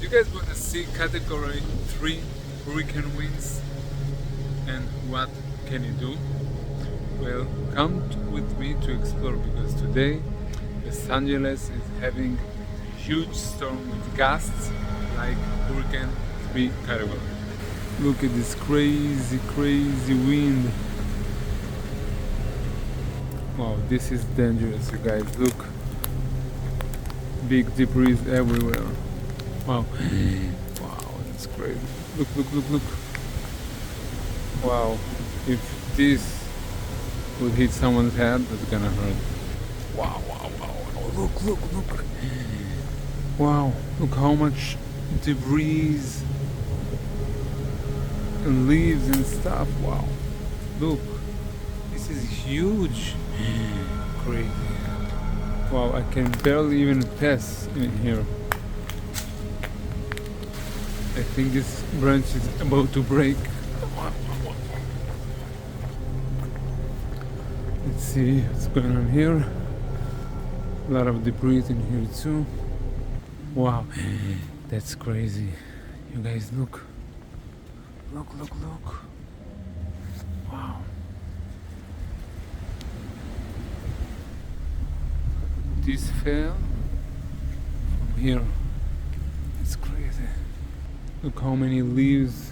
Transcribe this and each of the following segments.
You guys want to see category 3 hurricane winds and what can you do? Well, come with me to explore, because today Los Angeles is having a huge storm with gusts like hurricane 3 category. Look at this crazy wind. Wow, this is dangerous, you guys. Look, big debris everywhere. Wow, wow, that's crazy. Look. Wow, if this would hit someone's head, that's gonna hurt. Wow. Look. Wow, look how much debris and leaves and stuff. Wow, look, this is huge. Crazy. Wow, I can barely even pass in here. I think this branch is about to break. Let's see what's going on here. A lot of debris in here too. Wow, that's crazy. You guys look. Look. Wow. This fell from here. It's crazy. Look how many leaves.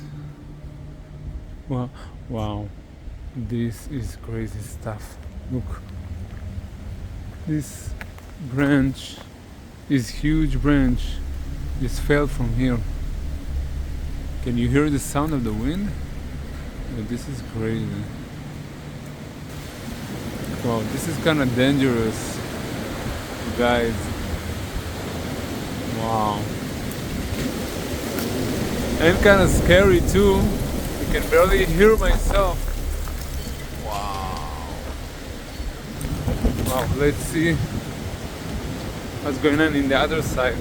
Wow. This is crazy stuff. Look. This branch, this huge branch, just fell from here. Can you hear the sound of the wind? Oh, this is crazy. Wow, this is kind of dangerous, guys. Wow. And kind of scary too. I can barely hear myself. Wow, let's see what's going on in the other side.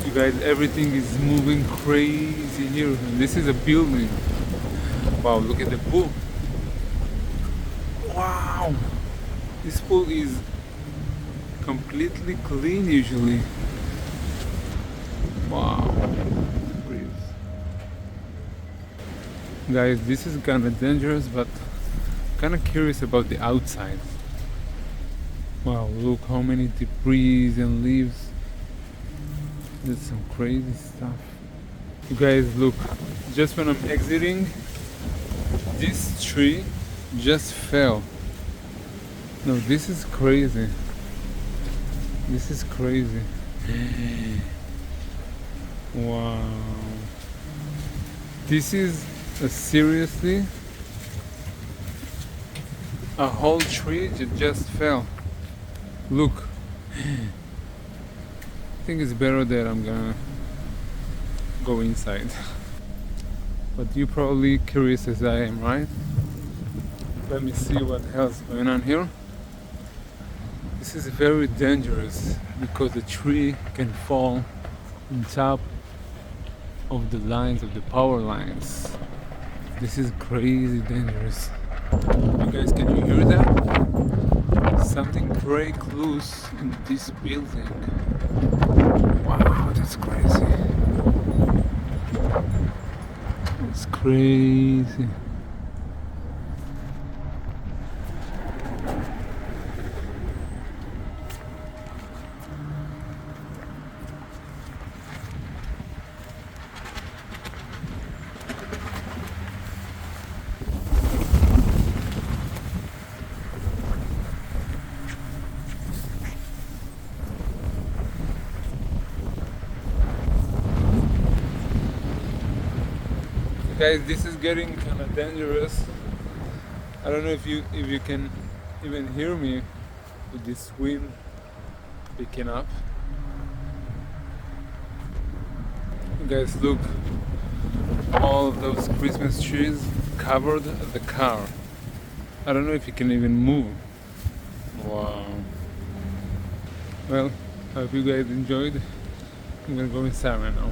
You guys, everything is moving crazy here. And this is a building. Wow, look at the pool. Wow, this pool is completely clean usually. Wow. Guys, this is kind of dangerous, but kind of curious about the outside. Wow, look how many debris and leaves. That's some crazy stuff. You guys, look, just when I'm exiting, this tree just fell. No, this is crazy. This is crazy. Wow. This is seriously a whole tree that just fell. Look. I think it's better that I'm gonna go inside. But you're probably curious as I am, right? Let me see what else is going on here. This is very dangerous because the tree can fall on top of the lines, of the power lines. This is crazy dangerous. You guys, can you hear that? Something break loose in this building. Wow, that's crazy. It's crazy. Guys, this is getting kind of dangerous. I don't know if you can even hear me with this wind picking up. You guys, look, all of those Christmas trees covered the car. I don't know if you can even move. Wow. Well, I hope you guys enjoyed. I'm gonna go inside right now.